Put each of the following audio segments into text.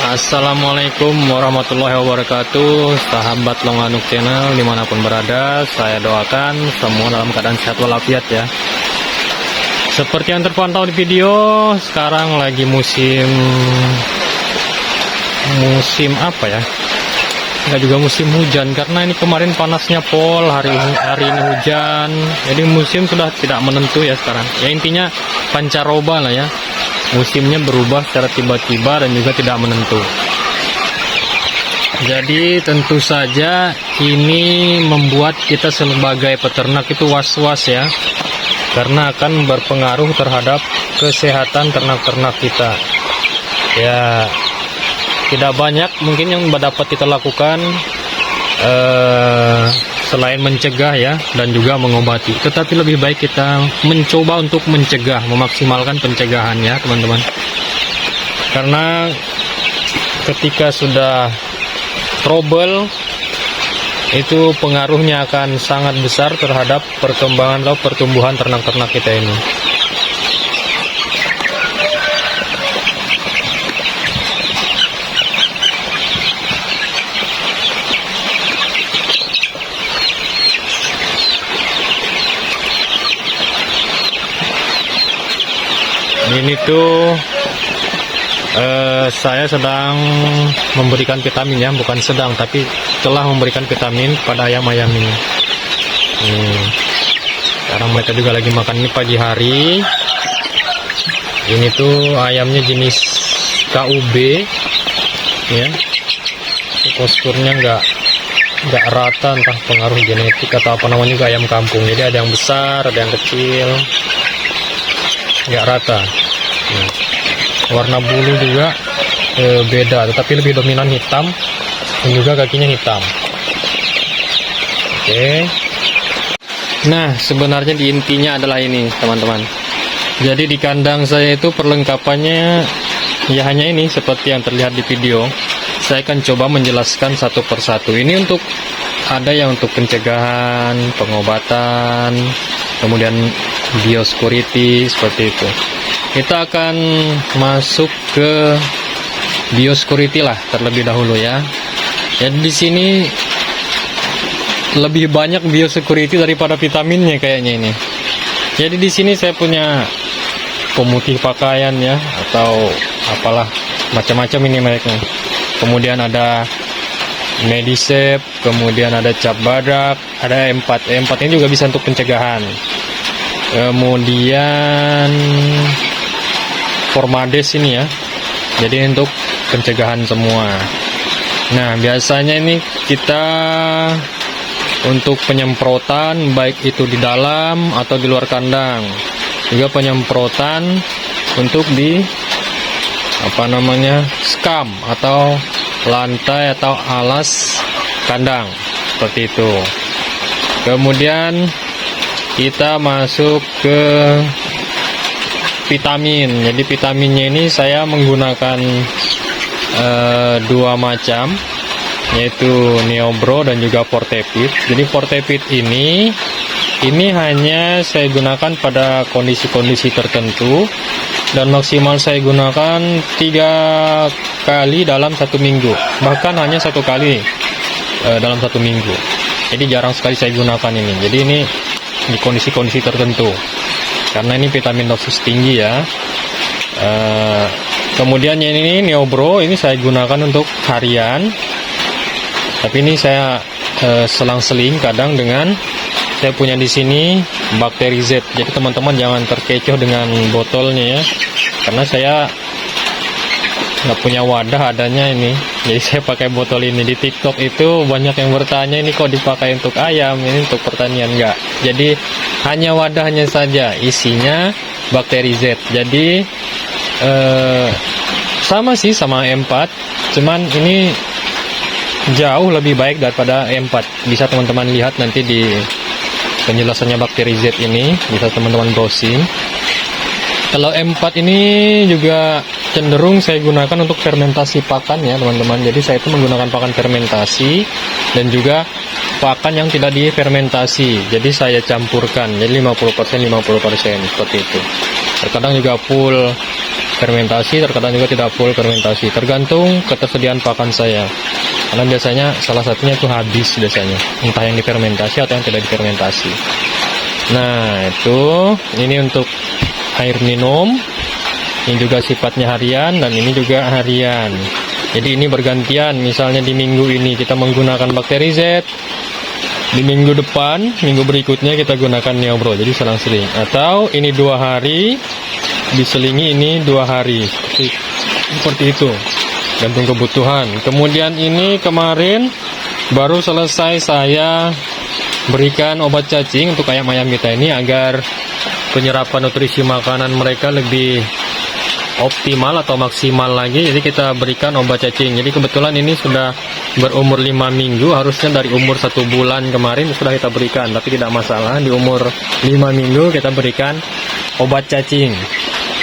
Assalamualaikum warahmatullahi wabarakatuh, sahabat Longanuk Channel dimanapun berada. Saya doakan semua dalam keadaan sehat walafiat ya. Seperti yang terpantau di video, sekarang lagi musim apa ya, nggak juga musim hujan, karena ini kemarin panasnya pol, hari ini hujan, jadi musim sudah tidak menentu ya sekarang ya. Intinya pancaroba lah ya, musimnya berubah secara tiba-tiba dan juga tidak menentu. Jadi tentu saja ini membuat kita sebagai peternak itu was-was ya, karena akan berpengaruh terhadap kesehatan ternak-ternak kita ya. Tidak banyak mungkin yang dapat kita lakukan selain mencegah ya, dan juga mengobati. Tetapi lebih baik kita mencoba untuk mencegah, memaksimalkan pencegahan ya teman-teman. Karena ketika sudah trouble, itu pengaruhnya akan sangat besar terhadap perkembangan atau pertumbuhan ternak-ternak kita ini. Ini tuh saya sedang memberikan vitamin ya, bukan sedang, tapi telah memberikan vitamin pada ayam-ayam ini. Sekarang mereka juga lagi makan ini pagi hari. Ini tuh ayamnya jenis KUB ya. Posturnya nggak rata, entah pengaruh genetik atau apa namanya, juga ayam kampung. Jadi ada yang besar, ada yang kecil, nggak rata. Warna bulu juga beda, tetapi lebih dominan hitam, dan juga kakinya hitam. Oke. Nah, sebenarnya di intinya adalah ini teman-teman. Jadi di kandang saya itu perlengkapannya ya hanya ini, seperti yang terlihat di video. Saya akan coba menjelaskan satu persatu. Ini untuk ada yang untuk pencegahan, pengobatan, kemudian biosecurity, seperti itu. Kita akan masuk ke biosecurity lah terlebih dahulu ya. Jadi di sini lebih banyak biosecurity daripada vitaminnya kayaknya ini. Jadi di sini saya punya pemutih pakaian ya, atau apalah macam-macam ini mereknya. Kemudian ada Medisep, kemudian ada cap badak, ada E4. E4 ini juga bisa untuk pencegahan. Kemudian Formades ini ya, jadi untuk pencegahan semua. Nah, biasanya ini kita untuk penyemprotan, baik itu di dalam atau di luar kandang, juga penyemprotan untuk di skam atau lantai atau alas kandang, seperti itu. Kemudian kita masuk ke vitamin. Jadi vitaminnya ini saya menggunakan dua macam, yaitu Neobro dan juga Fortepit. Jadi Fortepit ini hanya saya gunakan pada kondisi-kondisi tertentu, dan maksimal saya gunakan 3 kali dalam 1 minggu, bahkan hanya 1 kali dalam 1 minggu. Jadi jarang sekali saya gunakan ini. Jadi ini di kondisi-kondisi tertentu, karena ini vitamin dosis tinggi ya. Kemudian ini Neobro, ini saya gunakan untuk harian, tapi ini saya selang-seling kadang dengan saya punya di sini Bakteri Z. Jadi teman-teman jangan terkecoh dengan botolnya ya, karena saya nggak punya wadah adanya ini, jadi saya pakai botol ini. Di TikTok itu banyak yang bertanya, ini kok dipakai untuk ayam, ini untuk pertanian. Enggak, jadi hanya wadahnya saja isinya Bakteri Z. Jadi sama sih sama E4, cuman ini jauh lebih baik daripada E4. Bisa teman-teman lihat nanti di penjelasannya Bakteri Z ini, bisa teman-teman browsing. Kalau E4 ini juga cenderung saya gunakan untuk fermentasi pakan ya teman-teman. Jadi saya itu menggunakan pakan fermentasi dan juga pakan yang tidak difermentasi. Jadi saya campurkan, jadi 50% seperti itu. Terkadang juga full fermentasi, terkadang juga tidak full fermentasi, tergantung ketersediaan pakan saya. Karena biasanya salah satunya itu habis biasanya, entah yang difermentasi atau yang tidak difermentasi. Nah, ini untuk air minum. Ini juga sifatnya harian dan ini juga harian. Jadi ini bergantian, misalnya di minggu ini kita menggunakan Bakteri Z, di minggu depan, minggu berikutnya kita gunakan Neobro. Jadi selang-seling. Atau ini 2 hari, diselingi ini 2 hari. Seperti itu. Gantung kebutuhan. Kemudian ini kemarin baru selesai saya berikan obat cacing untuk ayam-ayam kita ini agar penyerapan nutrisi makanan mereka lebih optimal atau maksimal lagi. Jadi kita berikan obat cacing. Jadi kebetulan ini sudah berumur 5 minggu, harusnya dari umur 1 bulan kemarin sudah kita berikan, tapi tidak masalah, di umur 5 minggu kita berikan obat cacing.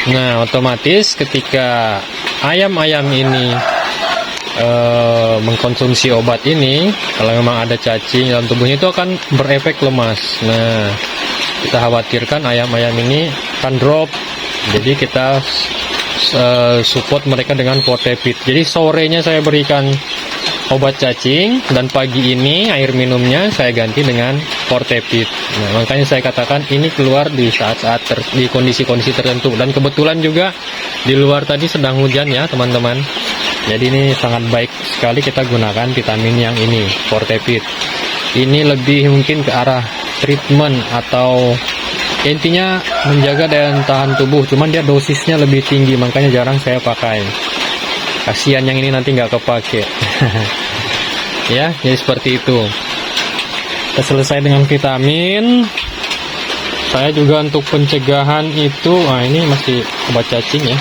Nah, otomatis ketika ayam-ayam ini mengkonsumsi obat ini, kalau memang ada cacing dalam tubuhnya itu akan berefek lemas. Nah, kita khawatirkan ayam-ayam ini akan drop. Jadi kita support mereka dengan Fortepit. Jadi sorenya saya berikan obat cacing dan pagi ini air minumnya saya ganti dengan Fortepit. Nah, makanya saya katakan ini keluar di saat-saat di kondisi-kondisi tertentu, dan kebetulan juga di luar tadi sedang hujan ya teman-teman. Jadi ini sangat baik sekali kita gunakan vitamin yang ini, Fortepit. Ini lebih mungkin ke arah treatment atau intinya menjaga daya tahan tubuh, cuman dia dosisnya lebih tinggi, makanya jarang saya pakai. Kasihan yang ini nanti nggak kepake. Ya, jadi seperti itu. Kita selesai dengan vitamin. Saya juga untuk pencegahan itu, ini masih obat cacing ya.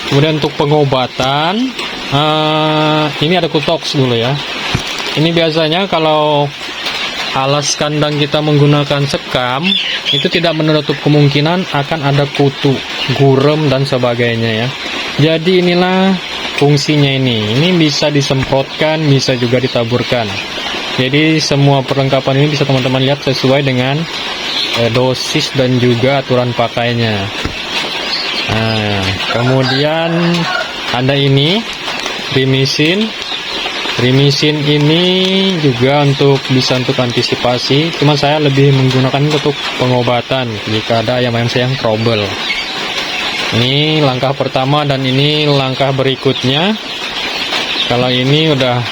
Kemudian untuk pengobatan, ini ada Kutox dulu ya. Ini biasanya kalau alas kandang kita menggunakan sekam, itu tidak menutup kemungkinan akan ada kutu, gurem, dan sebagainya ya. Jadi inilah fungsinya ini. Ini bisa disemprotkan, bisa juga ditaburkan. Jadi semua perlengkapan ini bisa teman-teman lihat sesuai dengan dosis dan juga aturan pakainya. Nah, kemudian ada ini Rimisin. Rimisin ini juga bisa untuk antisipasi, cuma saya lebih menggunakan untuk pengobatan jika ada ayam-ayam saya yang trouble. Ini langkah pertama dan ini langkah berikutnya. Kalau ini udah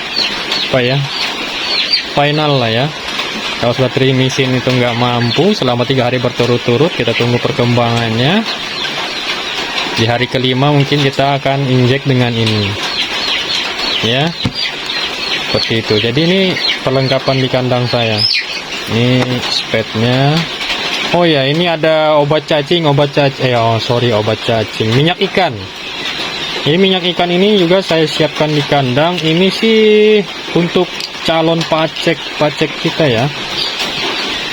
final lah ya. Kalau sudah Rimisin itu nggak mampu selama 3 hari berturut-turut, kita tunggu perkembangannya. Di hari kelima mungkin kita akan injek dengan ini ya, seperti itu. Jadi ini perlengkapan di kandang saya. Ini spetnya. Oh ya, ini ada obat cacing, obat cacing, minyak ikan. Ini minyak ikan ini juga saya siapkan di kandang. Ini sih untuk calon pacek kita ya.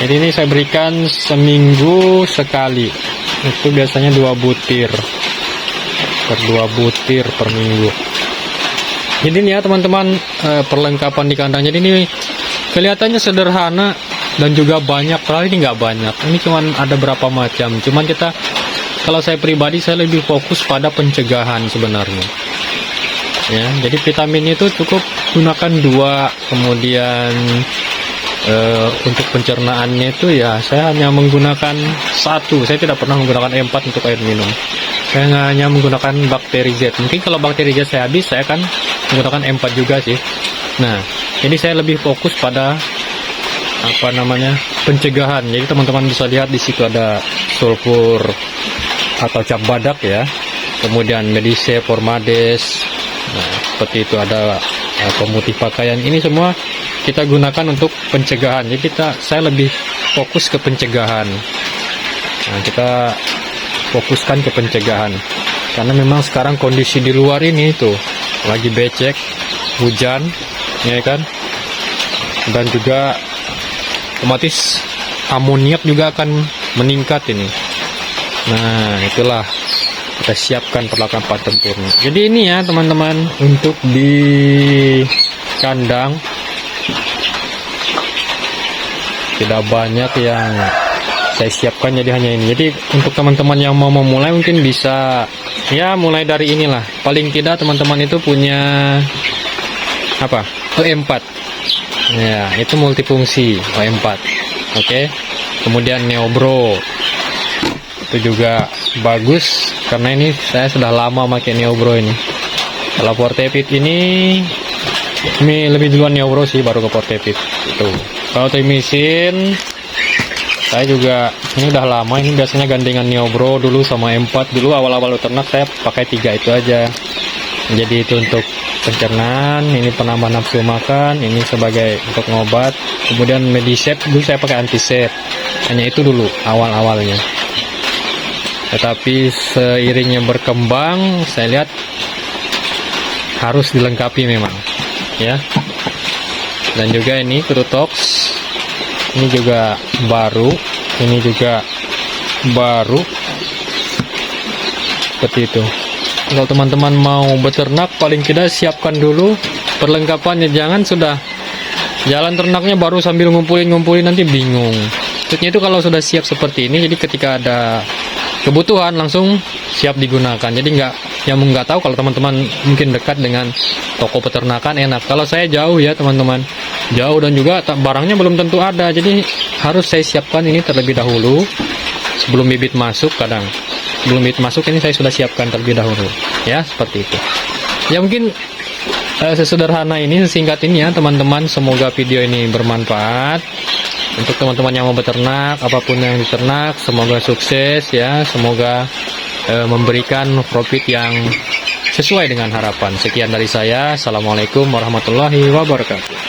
Jadi ini saya berikan seminggu sekali. Itu biasanya 2 butir per minggu. Jadi ini ya teman-teman, perlengkapan di kandang. Jadi ini kelihatannya sederhana dan juga banyak, padahal ini nggak banyak. Ini cuman ada berapa macam. Cuman kalau saya pribadi, saya lebih fokus pada pencegahan sebenarnya. Ya, jadi vitamin itu cukup gunakan 2. Kemudian untuk pencernaannya itu ya saya hanya menggunakan 1. Saya tidak pernah menggunakan E4 untuk air minum. Saya hanya menggunakan Bakteri Z. Mungkin kalau Bakteri Z saya habis, saya akan menggunakan E4 juga sih. Nah, jadi saya lebih fokus pada pencegahan. Jadi teman-teman bisa lihat di situ ada sulfur atau cap badak ya. Kemudian Medicae, Formades. Nah, seperti itu ada pemutih pakaian. Ini semua kita gunakan untuk pencegahan. Jadi saya lebih fokus ke pencegahan. Nah, kita fokuskan ke pencegahan. Karena memang sekarang kondisi di luar ini tuh lagi becek, hujan, ya kan? Dan juga otomatis amoniak juga akan meningkat ini. Nah, itulah kita siapkan perlengkapan tempurnya. Jadi ini ya teman-teman, untuk di kandang tidak banyak yang saya siapkan, jadi hanya ini. Jadi untuk teman-teman yang mau memulai mungkin bisa Ya mulai dari inilah, paling tidak teman-teman itu punya apa, O4 ya, itu multifungsi O4. Oke, kemudian Neobro itu juga bagus karena ini saya sudah lama pakai Neobro ini. Kalau Portepit ini lebih duluan Neobro sih, baru ke Portepit itu. Kalau tim mesin saya juga ini udah lama, ini biasanya gandengan Neobro dulu sama M4. Dulu awal-awal ternak saya pakai 3 itu aja. Jadi itu untuk pencernaan, ini penambah nafsu makan, ini sebagai untuk ngobat. Kemudian Mediset dulu saya pakai Antiset. Hanya itu dulu awal-awalnya. Tetapi seiringnya berkembang, saya lihat harus dilengkapi memang, ya. Dan juga ini Krutox, ini juga baru, ini juga baru, seperti itu. Kalau teman-teman mau beternak, paling tidak siapkan dulu perlengkapannya, jangan sudah jalan ternaknya baru sambil ngumpulin nanti bingung. Maksudnya itu kalau sudah siap seperti ini, jadi ketika ada kebutuhan langsung siap digunakan. Jadi nggak tahu kalau teman-teman mungkin dekat dengan toko peternakan enak. Kalau saya jauh ya teman-teman, jauh dan juga barangnya belum tentu ada. Jadi harus saya siapkan ini terlebih dahulu sebelum bibit masuk. Kadang sebelum bibit masuk ini saya sudah siapkan terlebih dahulu. Ya seperti itu. Ya mungkin sesederhana ini, sesingkat ini ya teman-teman. Semoga video ini bermanfaat untuk teman-teman yang mau beternak, apapun yang diternak. Semoga sukses ya, semoga memberikan profit yang sesuai dengan harapan. Sekian dari saya. Assalamualaikum warahmatullahi wabarakatuh.